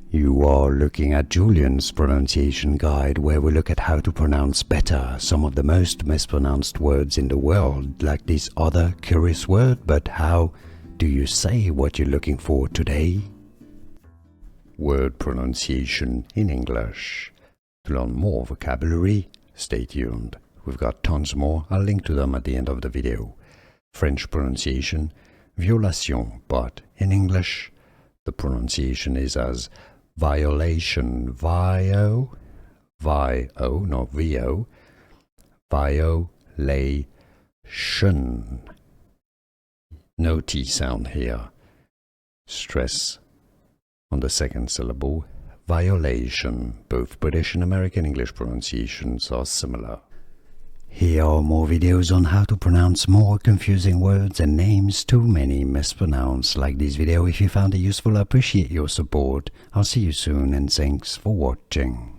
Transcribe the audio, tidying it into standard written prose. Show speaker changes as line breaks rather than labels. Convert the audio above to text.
You are looking at Julian's pronunciation guide, where we look at how to pronounce better some of the most mispronounced words in the world, like this other curious word. But how do you say what you're looking for today? Word pronunciation in English. To learn more vocabulary, stay tuned. We've got tons more. I'll link to them at the end of the video. French pronunciation, violation, but in English, the pronunciation is as violation, not V-O, violation. No T sound here. Stress on the second syllable, violation. Both British and American English pronunciations are similar. Here are more videos on how to pronounce more confusing words and names too many mispronounced. Like this video if you found it useful. I appreciate your support. I'll see you soon and thanks for watching.